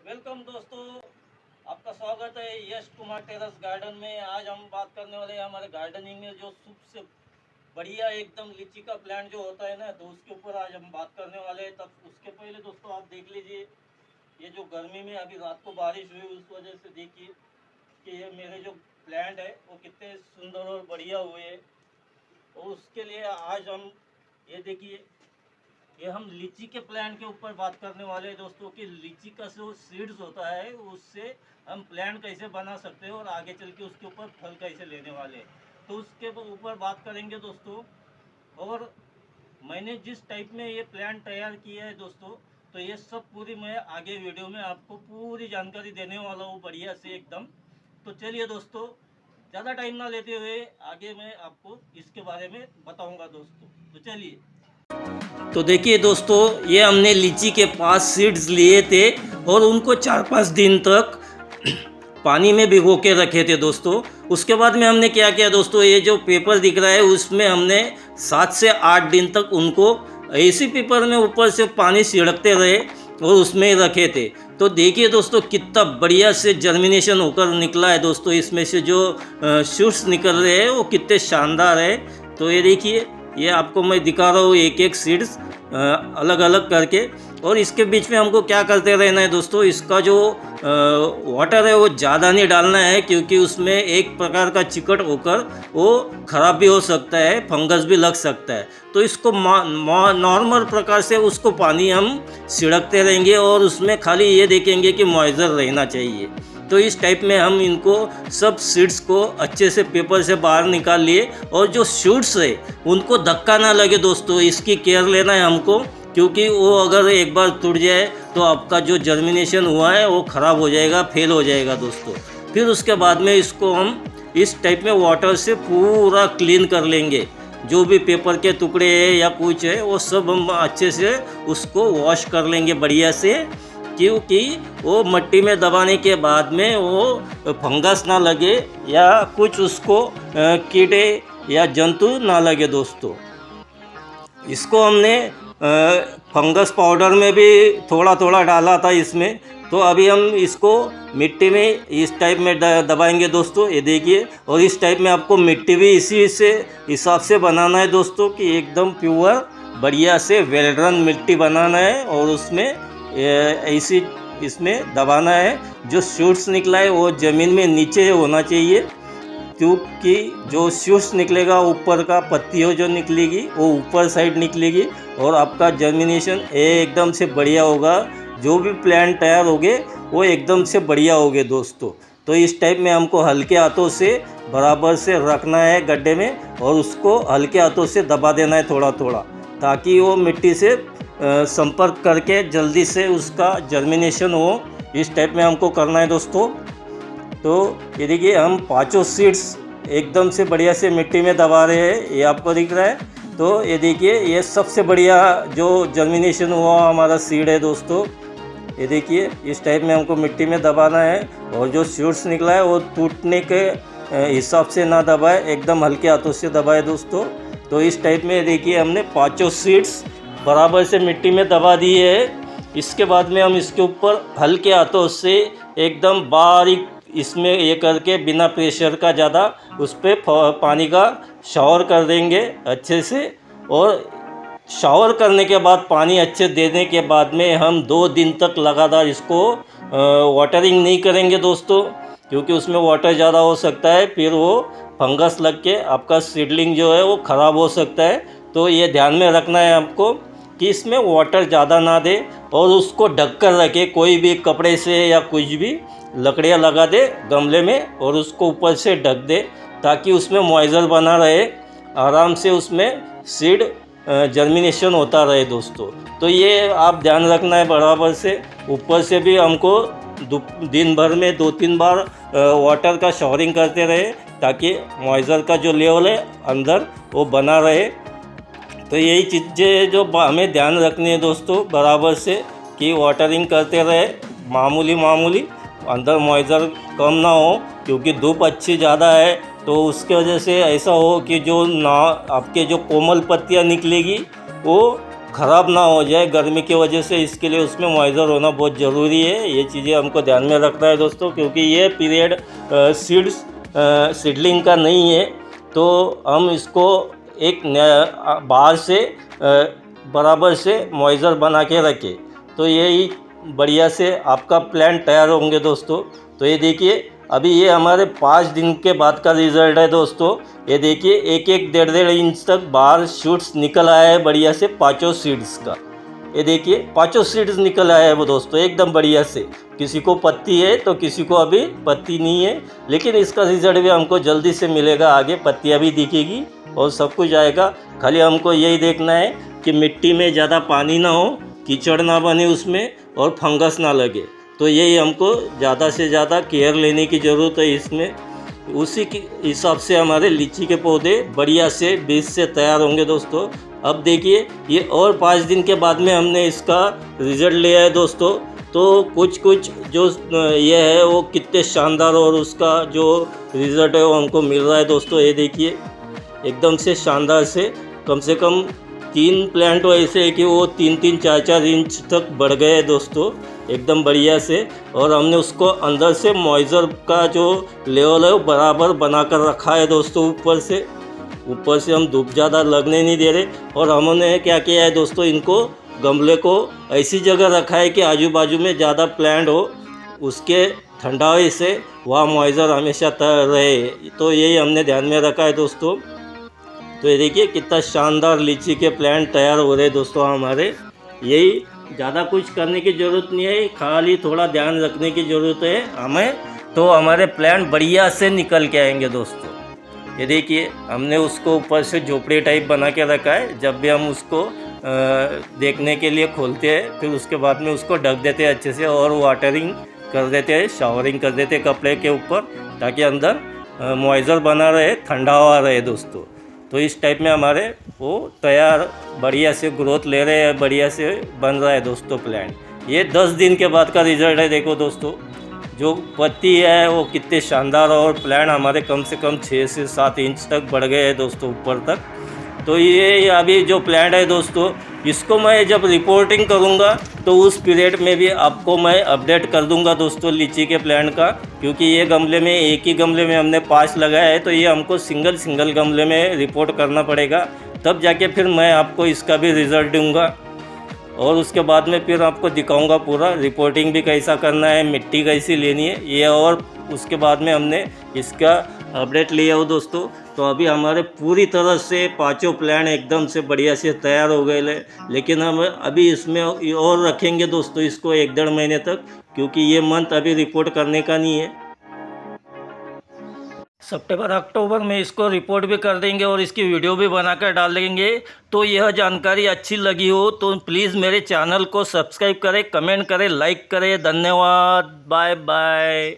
Welcome दोस्तों, आपका स्वागत है यश कुमार टेरेस गार्डन में। आज हम बात करने वाले हैं हमारे गार्डनिंग में जो सबसे बढ़िया एकदम लीची का प्लांट जो होता है ना, तो उसके ऊपर आज हम बात करने वाले हैं। तब उसके पहले दोस्तों आप देख लीजिए, ये जो गर्मी में अभी रात को बारिश हुई उस वजह से देखिए कि ये मेरे जो प्लांट है वो कितने सुंदर और बढ़िया हुए हैं। और उसके लिए आज हम ये देखिए, ये हम लीची के प्लांट के ऊपर बात करने वाले हैं दोस्तों कि लीची का जो सीड्स होता है उससे हम प्लांट कैसे बना सकते हैं और आगे चल के उसके ऊपर फल कैसे लेने वाले हैं, तो उसके ऊपर बात करेंगे दोस्तों। और मैंने जिस टाइप में ये प्लांट तैयार किया है दोस्तों, तो ये सब पूरी मैं आगे वीडियो में आपको पूरी जानकारी देने वाला हूँ बढ़िया से एकदम। तो चलिए दोस्तों, ज़्यादा टाइम ना लेते हुए आगे मैं आपको इसके बारे में बताऊँगा दोस्तों। तो चलिए, तो देखिए दोस्तों, ये हमने लीची के 5 सीड्स लिए थे और उनको 4-5 दिन तक पानी में भिगो के रखे थे दोस्तों। उसके बाद में हमने क्या किया दोस्तों, ये जो पेपर दिख रहा है उसमें हमने 7 से 8 दिन तक उनको इसी पेपर में ऊपर से पानी छिड़कते रहे और उसमें ही रखे थे। तो देखिए दोस्तों, कितना बढ़िया से जर्मिनेशन होकर निकला है दोस्तों। इसमें से जो शूट्स निकल रहे हैं वो कितने शानदार है। तो ये देखिए, ये आपको मैं दिखा रहा हूँ एक एक सीड्स अलग अलग करके। और इसके बीच में हमको क्या करते रहना है दोस्तों, इसका जो वाटर है वो ज़्यादा नहीं डालना है, क्योंकि उसमें एक प्रकार का चिकट होकर वो ख़राब भी हो सकता है, फंगस भी लग सकता है। तो इसको नॉर्मल प्रकार से उसको पानी हम छिड़कते रहेंगे और उसमें खाली ये देखेंगे कि मॉइस्चर रहना चाहिए। तो इस टाइप में हम इनको सब सीड्स को अच्छे से पेपर से बाहर निकाल लिए। और जो शूट्स है उनको धक्का ना लगे दोस्तों, इसकी केयर लेना है हमको, क्योंकि वो अगर एक बार टूट जाए तो आपका जो जर्मिनेशन हुआ है वो ख़राब हो जाएगा, फेल हो जाएगा दोस्तों। फिर उसके बाद में इसको हम इस टाइप में वाटर से पूरा क्लीन कर लेंगे। जो भी पेपर के टुकड़े हैं या कुछ है वो सब हम अच्छे से उसको वॉश कर लेंगे बढ़िया से, क्योंकि वो मिट्टी में दबाने के बाद में वो फंगस ना लगे या कुछ उसको कीड़े या जंतु ना लगे दोस्तों। इसको हमने फंगस पाउडर में भी थोड़ा थोड़ा डाला था इसमें। तो अभी हम इसको मिट्टी में इस टाइप में दबाएंगे दोस्तों, ये देखिए। और इस टाइप में आपको मिट्टी भी इसी से हिसाब से बनाना है दोस्तों कि एकदम प्योर बढ़िया से वेल रन मिट्टी बनाना है और उसमें ऐसी इसमें दबाना है। जो शूट्स निकला है वो ज़मीन में नीचे होना चाहिए, क्योंकि जो शूट्स निकलेगा ऊपर का पत्तियों जो निकलेगी वो ऊपर साइड निकलेगी और आपका जर्मिनेशन एकदम से बढ़िया होगा। जो भी प्लांट तैयार होंगे वो एकदम से बढ़िया होंगे दोस्तों। तो इस टाइप में हमको हल्के हाथों से बराबर से रखना है गड्ढे में और उसको हल्के हाथों से दबा देना है थोड़ा थोड़ा, ताकि वो मिट्टी से संपर्क करके जल्दी से उसका जर्मिनेशन हो। इस टाइप में हमको करना है दोस्तों। तो ये देखिए, हम 5 सीड्स एकदम से बढ़िया से मिट्टी में दबा रहे हैं, ये आपको दिख रहा है। तो ये देखिए, ये सबसे बढ़िया जो जर्मिनेशन हुआ हमारा सीड है दोस्तों। ये देखिए, इस टाइप में हमको मिट्टी में दबाना है और जो शूट्स निकला है वो टूटने के हिसाब से ना दबाए, एकदम हल्के हाथों से दबाए दोस्तों। तो इस टाइप में देखिए, हमने 5 सीड्स बराबर से मिट्टी में दबा दिए है। इसके बाद में हम इसके ऊपर हल्के हाथों से एकदम बारीक इसमें ये करके बिना प्रेशर का ज़्यादा उस पर पानी का शावर कर देंगे अच्छे से। और शावर करने के बाद पानी अच्छे देने के बाद में हम 2 दिन तक लगातार इसको वाटरिंग नहीं करेंगे दोस्तों, क्योंकि उसमें वाटर ज़्यादा हो सकता है, फिर वो फंगस लग के आपका सीडलिंग जो है वो ख़राब हो सकता है। तो ये ध्यान में रखना है आपको कि इसमें वाटर ज़्यादा ना दे और उसको ढक कर रखे, कोई भी कपड़े से या कुछ भी लकड़ियाँ लगा दे गमले में और उसको ऊपर से ढक दे, ताकि उसमें मॉइस्चर बना रहे, आराम से उसमें सीड जर्मिनेशन होता रहे दोस्तों। तो ये आप ध्यान रखना है बराबर से। ऊपर से भी हमको दिन भर में 2-3 बार वाटर का शावरिंग करते रहे, ताकि मॉइस्चर का जो लेवल है अंदर वो बना रहे। तो यही चीज़ें जो हमें ध्यान रखनी है दोस्तों बराबर से, कि वाटरिंग करते रहे मामूली, अंदर मॉइस्चर कम ना हो, क्योंकि धूप अच्छी ज़्यादा है तो उसके वजह से ऐसा हो कि जो ना आपके जो कोमल पत्तियाँ निकलेगी वो ख़राब ना हो जाए गर्मी की वजह से, इसके लिए उसमें मॉइस्चर होना बहुत ज़रूरी है। ये चीज़ें हमको ध्यान में रखना है दोस्तों, क्योंकि ये पीरियड सीडलिंग का नहीं है। तो हम इसको एक बाहर से बराबर से मॉइस्चर बना के रखें, तो यही बढ़िया से आपका प्लांट तैयार होंगे दोस्तों। तो ये देखिए, अभी ये हमारे 5 दिन के बाद का रिज़ल्ट है दोस्तों। ये देखिए, एक 1.5 इंच तक बाहर शूट्स निकल आया है बढ़िया से, 5 सीड्स का। ये देखिए 5 सीड्स निकल आया है वो दोस्तों, एकदम बढ़िया से। किसी को पत्ती है तो किसी को अभी पत्ती नहीं है, लेकिन इसका रिज़ल्ट भी हमको जल्दी से मिलेगा। आगे पत्तियाँ भी दिखेगी और सब कुछ आएगा। खाली हमको यही देखना है कि मिट्टी में ज़्यादा पानी ना हो, कीचड़ ना बने उसमें, और फंगस ना लगे। तो यही हमको ज़्यादा से ज़्यादा केयर लेने की ज़रूरत है इसमें। उसी के हिसाब से हमारे लीची के पौधे बढ़िया से बीज से तैयार होंगे दोस्तों। अब देखिए, ये और 5 दिन के बाद में हमने इसका रिज़ल्ट लिया है दोस्तों। तो कुछ जो ये है वो कितने शानदार, और उसका जो रिज़ल्ट है वो हमको मिल रहा है दोस्तों। ये देखिए, एकदम से शानदार से कम 3 प्लांट तो ऐसे है कि वो 3-3, 4-4 इंच तक बढ़ गए हैं दोस्तों, एकदम बढ़िया से। और हमने उसको अंदर से मॉइस्चर का जो लेवल है वो बराबर बना कर रखा है दोस्तों। ऊपर से हम धूप ज़्यादा लगने नहीं दे रहे। और हमने क्या किया है दोस्तों, इनको गमले को ऐसी जगह रखा है कि आजू बाजू में ज़्यादा प्लांट हो, उसके ठंडाई से वहाँ मॉइस्चर हमेशा रहे। तो यही हमने ध्यान में रखा है दोस्तों। तो ये देखिए कितना शानदार लीची के प्लांट तैयार हो रहे हैं दोस्तों हमारे। यही, ज़्यादा कुछ करने की ज़रूरत नहीं है, खाली थोड़ा ध्यान रखने की ज़रूरत है हमें, तो हमारे प्लांट बढ़िया से निकल के आएंगे दोस्तों। ये देखिए, हमने उसको ऊपर से झोपड़ी टाइप बना के रखा है। जब भी हम उसको देखने के लिए खोलते हैं, फिर उसके बाद में उसको ढक देते हैं अच्छे से, और वाटरिंग कर देते हैं, शावरिंग कर देते हैं कपड़े के ऊपर, ताकि अंदर मॉइस्चर बना रहे, ठंडा हवा रहे दोस्तों। तो इस टाइप में हमारे वो तैयार बढ़िया से ग्रोथ ले रहे हैं, बढ़िया से बन रहा है दोस्तों प्लांट। ये 10 दिन के बाद का रिज़ल्ट है। देखो दोस्तों, जो पत्ती है वो कितने शानदार, और प्लांट हमारे कम से कम 6 से 7 इंच तक बढ़ गए हैं दोस्तों ऊपर तक। तो ये अभी जो प्लांट है दोस्तों, इसको मैं जब रिपोर्टिंग करूँगा तो उस पीरियड में भी आपको मैं अपडेट कर दूंगा दोस्तों लीची के प्लांट का। क्योंकि ये गमले में, एक ही गमले में हमने 5 लगाया है, तो ये हमको सिंगल गमले में रिपोर्ट करना पड़ेगा, तब जाके फिर मैं आपको इसका भी रिज़ल्ट दूंगा। और उसके बाद में फिर आपको दिखाऊंगा पूरा रिपोर्टिंग भी कैसा करना है, मिट्टी कैसी लेनी है ये। और उसके बाद में हमने इसका अपडेट लिया हो दोस्तों। तो अभी हमारे पूरी तरह से 5 प्लांट एकदम से बढ़िया से तैयार हो गए हैं। लेकिन हम अभी इसमें और रखेंगे दोस्तों इसको 1-1.5 महीने तक, क्योंकि ये मंथ अभी रिपोर्ट करने का नहीं है। सितंबर अक्टूबर में इसको रिपोर्ट भी कर देंगे और इसकी वीडियो भी बनाकर डाल देंगे। तो यह जानकारी अच्छी लगी हो तो प्लीज़ मेरे चैनल को सब्सक्राइब करें, कमेंट करें, लाइक करें। धन्यवाद, बाय बाय।